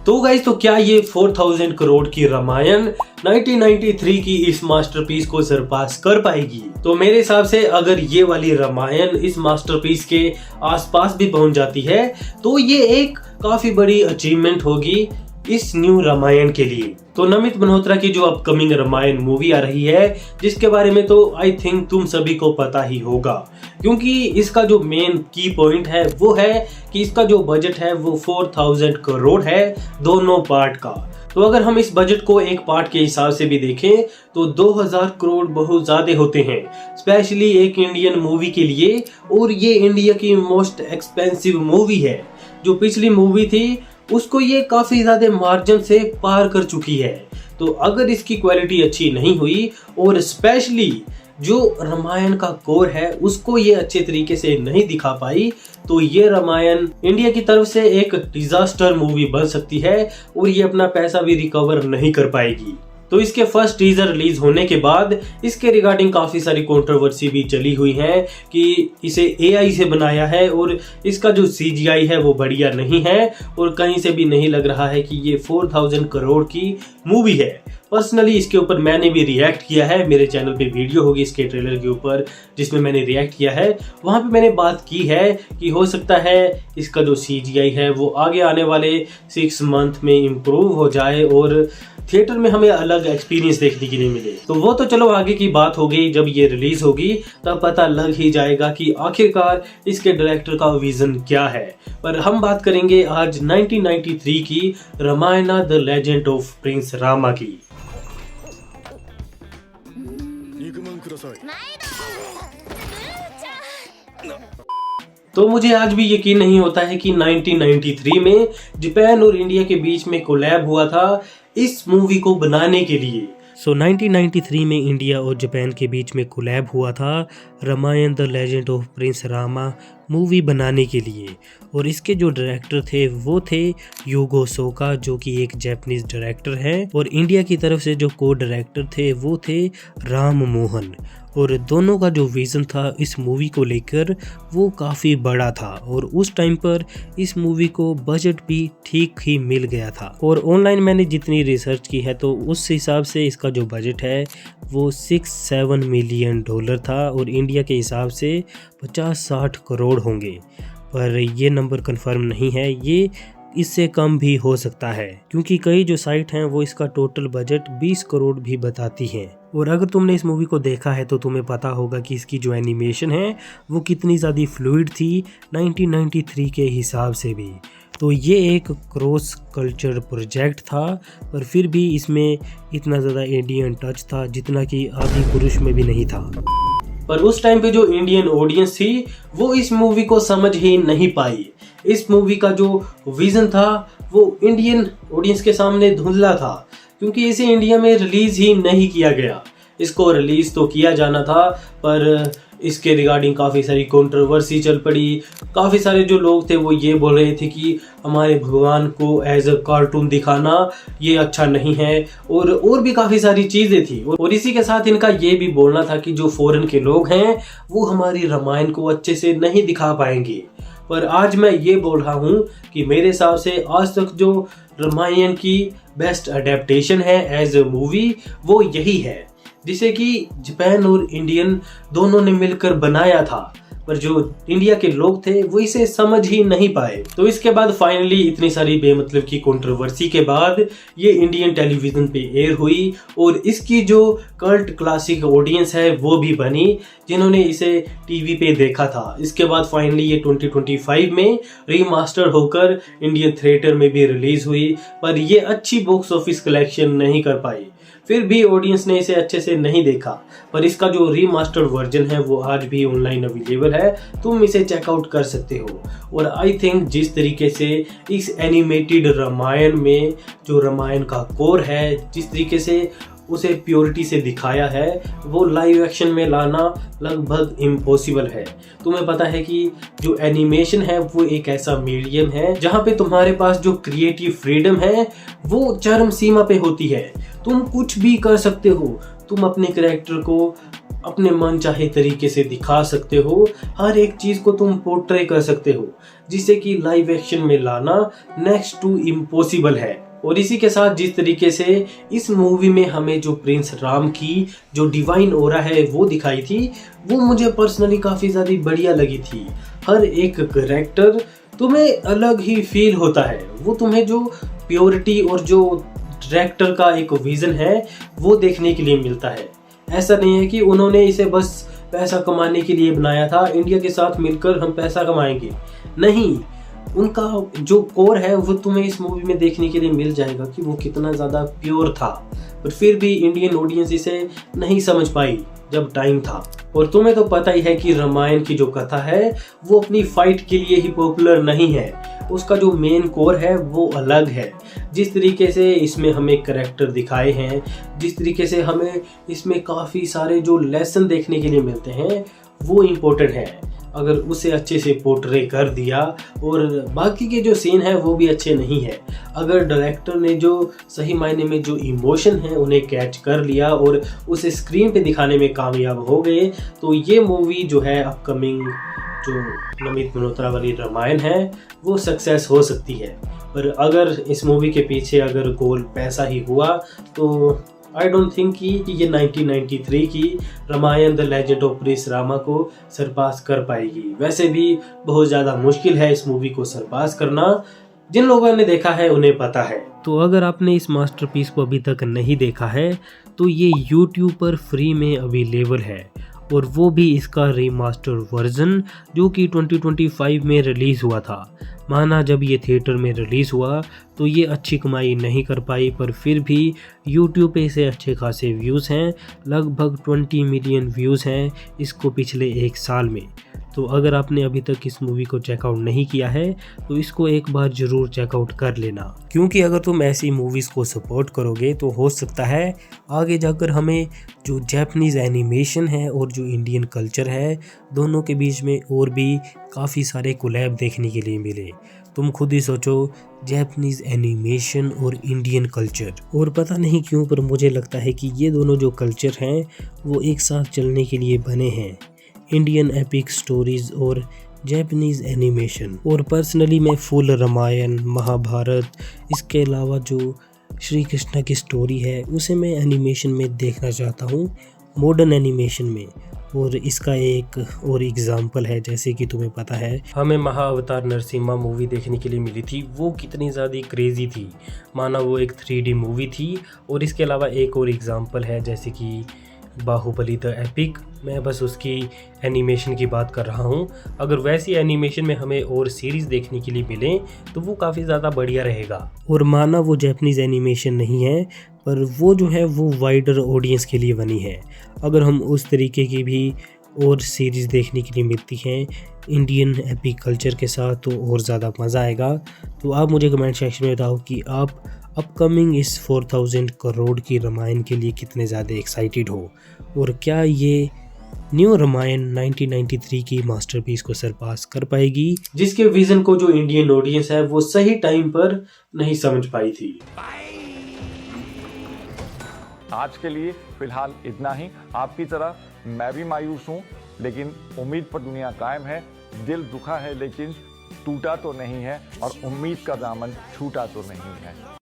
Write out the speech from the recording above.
तो गाइस, तो क्या ये 4000 करोड़ की रामायण 1993 की इस मास्टरपीस को सरपास कर पाएगी? तो मेरे हिसाब से अगर ये वाली रामायण इस मास्टरपीस के आसपास भी पहुंच जाती है तो ये एक काफी बड़ी अचीवमेंट होगी इस न्यू रामायण के लिए। तो नमित मल्होत्रा की जो अपकमिंग रामायण मूवी आ रही है, जिसके बारे में तो आई थिंक तुम सभी को पता ही होगा, क्योंकि इसका जो मेन की पॉइंट है वो है कि इसका जो बजट है वो 4000 करोड़ है दोनों पार्ट का। तो अगर हम इस बजट को एक पार्ट के हिसाब से भी देखें तो 2000 करोड़ बहुत ज्यादा होते हैं, स्पेशली एक इंडियन मूवी के लिए। और ये इंडिया की मोस्ट एक्सपेंसिव मूवी है। जो पिछली मूवी थी उसको ये काफी ज्यादा मार्जिन से पार कर चुकी है। तो अगर इसकी क्वालिटी अच्छी नहीं हुई और स्पेशली जो रामायण का कोर है उसको ये अच्छे तरीके से नहीं दिखा पाई, तो ये रामायण इंडिया की तरफ से एक डिजास्टर मूवी बन सकती है और ये अपना पैसा भी रिकवर नहीं कर पाएगी। तो इसके फर्स्ट टीजर रिलीज होने के बाद इसके रिगार्डिंग काफी सारी कंट्रोवर्सी भी चली हुई है कि इसे एआई से बनाया है और इसका जो सीजीआई है वो बढ़िया नहीं है और कहीं से भी नहीं लग रहा है कि ये 4000 करोड़ की मूवी है। पर्सनली इसके ऊपर मैंने भी रिएक्ट किया है, मेरे चैनल पे वीडियो होगी इसके ट्रेलर के ऊपर जिसमें मैंने रिएक्ट किया है। वहां पे मैंने बात की है कि हो सकता है इसका जो सीजीआई है वो आगे आने वाले 6 मंथ में इम्प्रूव हो जाए और थिएटर में हमें अलग एक्सपीरियंस देखने के लिए मिले। तो वो तो चलो आगे की बात हो गई, जब ये रिलीज होगी तब पता लग ही जाएगा कि आखिरकार इसके डायरेक्टर का विजन क्या है। पर हम बात करेंगे आज 1993 की Ramayan the legend of prince Rama की। तो मुझे आज भी यकीन नहीं होता है कि 1993 में जापान और इंडिया के बीच में कोलैब हुआ था इस मूवी को बनाने के लिए। 1993 में इंडिया और जापान के बीच में कोलैब हुआ था Ramayan the legend of prince Rama movie बनाने के लिए। और इसके जो डायरेक्टर थे वो थे युगो सोका, जो कि एक जापानीज डायरेक्टर है, और इंडिया की तरफ से जो को डायरेक्टर थे वो थे राम मोहन। और दोनों का जो विज़न था इस मूवी को लेकर वो काफ़ी बड़ा था और उस टाइम पर इस मूवी को बजट भी ठीक ही मिल गया था। और ऑनलाइन मैंने जितनी रिसर्च की है तो उस हिसाब से इसका जो बजट है वो $6-7 मिलियन था और इंडिया के हिसाब से 50-60 करोड़ होंगे। पर ये नंबर कंफर्म नहीं है, ये इससे कम भी हो सकता है, क्योंकि कई जो साइट हैं वो इसका टोटल बजट 20 करोड़ भी बताती हैं। और अगर तुमने इस मूवी को देखा है तो तुम्हें पता होगा कि इसकी जो एनिमेशन है वो कितनी ज़्यादा फ्लूइड थी 1993 के हिसाब से भी। तो ये एक क्रॉस कल्चर प्रोजेक्ट था, पर फिर भी इसमें इतना ज़्यादा इंडियन टच था जितना कि आदि पुरुष में भी नहीं था। पर उस टाइम पे जो इंडियन ऑडियंस थी वो इस मूवी को समझ ही नहीं पाई। इस मूवी का जो विजन था वो इंडियन ऑडियंस के सामने धुंधला था, क्योंकि इसे इंडिया में रिलीज ही नहीं किया गया। इसको रिलीज तो किया जाना था पर इसके रिगार्डिंग काफ़ी सारी कंट्रोवर्सी चल पड़ी। काफ़ी सारे जो लोग थे वो ये बोल रहे थे कि हमारे भगवान को एज अ कार्टून दिखाना ये अच्छा नहीं है, और भी काफ़ी सारी चीज़ें थी। और इसी के साथ इनका ये भी बोलना था कि जो फॉरेन के लोग हैं वो हमारी रामायण को अच्छे से नहीं दिखा पाएंगे। पर आज मैं ये बोल रहा हूँ कि मेरे हिसाब से आज तक जो रामायण की बेस्ट अडेप्टेशन है एज अ मूवी वो यही है, जिसे कि जापान और इंडियन दोनों ने मिलकर बनाया था। पर जो इंडिया के लोग थे वो इसे समझ ही नहीं पाए। तो इसके बाद फाइनली इतनी सारी बेमतलब की कंट्रोवर्सी के बाद ये इंडियन टेलीविजन पे एयर हुई और इसकी जो कल्ट क्लासिक ऑडियंस है वो भी बनी जिन्होंने इसे टीवी पे देखा था। इसके बाद फाइनली ये 2025 में रीमास्टर होकर इंडियन थिएटर में भी रिलीज हुई, पर ये अच्छी बॉक्स ऑफिस कलेक्शन नहीं कर पाई। फिर भी ऑडियंस ने इसे अच्छे से नहीं देखा, पर इसका जो रीमास्टर वर्जन है वो आज भी ऑनलाइन अवेलेबल है, तुम इसे चेकआउट कर सकते हो। और आई थिंक जिस तरीके से इस एनिमेटेड रामायण में जो रामायण का कोर है, जिस तरीके से उसे प्योरिटी से दिखाया है, वो लाइव एक्शन में लाना लगभग इम्पॉसिबल है। तुम्हें पता है कि जो एनिमेशन है वो एक ऐसा मीडियम है जहाँ पे तुम्हारे पास जो क्रिएटिव फ्रीडम है वो चरम सीमा पे होती है। तुम कुछ भी कर सकते हो, तुम अपने कैरेक्टर को अपने मन चाहे तरीके से दिखा सकते हो, हर एक चीज़ को तुम पोर्ट्रे कर सकते हो। जिसे कि लाइव एक्शन में लाना नेक्स्ट टू इम्पॉसिबल है। और इसी के साथ जिस तरीके से इस मूवी में हमें जो प्रिंस राम की जो डिवाइन ऑरा है वो दिखाई थी, वो मुझे पर्सनली काफ़ी ज़्यादा बढ़िया लगी थी। हर एक कैरेक्टर तुम्हें अलग ही फील होता है, वो तुम्हें जो प्योरिटी और जो डायरेक्टर का एक विज़न है वो देखने के लिए मिलता है। ऐसा नहीं है कि उन्होंने इसे बस पैसा कमाने के लिए बनाया था, इंडिया के साथ मिलकर हम पैसा कमाएंगे, नहीं, उनका जो कोर है वो तुम्हें इस मूवी में देखने के लिए मिल जाएगा कि वो कितना ज़्यादा प्योर था। पर फिर भी इंडियन ऑडियंस इसे नहीं समझ पाई जब टाइम था। और तुम्हें तो पता ही है कि रामायण की जो कथा है वो अपनी फाइट के लिए ही पॉपुलर नहीं है, उसका जो मेन कोर है वो अलग है। जिस तरीके से इसमें हमें करैक्टर दिखाए हैं, जिस तरीके से हमें इसमें काफ़ी सारे जो लेसन देखने के लिए मिलते हैं वो इम्पोर्टेंट है। अगर उसे अच्छे से पोर्ट्रे कर दिया और बाकी के जो सीन है वो भी अच्छे नहीं है, अगर डायरेक्टर ने जो सही मायने में जो इमोशन है उन्हें कैच कर लिया और उसे स्क्रीन पे दिखाने में कामयाब हो गए, तो ये मूवी जो है अपकमिंग जो नमित मल्होत्रा वाली रामायण है वो सक्सेस हो सकती है। पर अगर इस मूवी के पीछे अगर गोल पैसा ही हुआ तो आई डोंट थिंक कि ये 1993 की Ramayan the legend of prince Rama को सरपास कर पाएगी। वैसे भी बहुत ज़्यादा मुश्किल है इस मूवी को सरपास करना, जिन लोगों ने देखा है उन्हें पता है। तो अगर आपने इस मास्टरपीस को अभी तक नहीं देखा है तो ये YouTube पर फ्री में अवेलेबल है, और वो भी इसका रीमास्टर वर्जन जो कि 2025 में रिलीज़ हुआ था। माना जब ये थिएटर में रिलीज़ हुआ तो ये अच्छी कमाई नहीं कर पाई, पर फिर भी YouTube पे इसे अच्छे खासे व्यूज़ हैं, लगभग 20 मिलियन व्यूज़ हैं इसको पिछले एक साल में। तो अगर आपने अभी तक इस मूवी को चेकआउट नहीं किया है तो इसको एक बार ज़रूर चेकआउट कर लेना, क्योंकि अगर तुम ऐसी मूवीज़ को सपोर्ट करोगे तो हो सकता है आगे जाकर हमें जो जापानीज़ एनिमेशन है और जो इंडियन कल्चर है दोनों के बीच में और भी काफ़ी सारे कोलैब देखने के लिए मिले। तुम खुद ही सोचो, जापानीज़ एनिमेशन और इंडियन कल्चर, और पता नहीं क्यों पर मुझे लगता है कि ये दोनों जो कल्चर हैं वो एक साथ चलने के लिए बने हैं, इंडियन एपिक स्टोरीज़ और जापानीज़ एनिमेशन। और पर्सनली मैं फुल रामायण, महाभारत, इसके अलावा जो श्री कृष्णा की स्टोरी है उसे मैं एनिमेशन में देखना चाहता हूँ, मॉडर्न एनिमेशन में। और इसका एक और एग्जांपल है, जैसे कि तुम्हें पता है हमें महाअवतार नरसिम्हा मूवी देखने के लिए मिली थी, वो कितनी ज़्यादा क्रेज़ी थी, माना वो एक 3D मूवी थी। और इसके अलावा एक और एग्जांपल है जैसे कि बाहुबली द एपिक, मैं बस उसकी एनिमेशन की बात कर रहा हूँ। अगर वैसी एनिमेशन में हमें और सीरीज़ देखने के लिए मिले तो वो काफ़ी ज़्यादा बढ़िया रहेगा। और माना वो जापानीज़ एनिमेशन नहीं है पर वो जो है वो वाइडर ऑडियंस के लिए बनी है। अगर हम उस तरीके की भी और सीरीज़ देखने के लिए मिलती हैं इंडियन एपिक कल्चर के साथ तो और ज़्यादा मज़ा आएगा। तो आप मुझे कमेंट सेक्शन में बताओ कि आप अपकमिंग इस 4000 करोड़ की रामायण के लिए कितने ज़्यादा एक्साइटेड हो, और क्या ये न्यू रामायण 1993 की मास्टरपीस को सरपास कर पाएगी, जिसके विजन को जो इंडियन ऑडियंस है वो सही टाइम पर नहीं समझ पाई थी। आज के लिए फिलहाल इतना ही। आपकी तरह मैं भी मायूस हूँ, लेकिन उम्मीद पर दुनिया कायम है। दिल दुखा है लेकिन टूटा तो नहीं है, और उम्मीद का दामन छूटा तो नहीं है।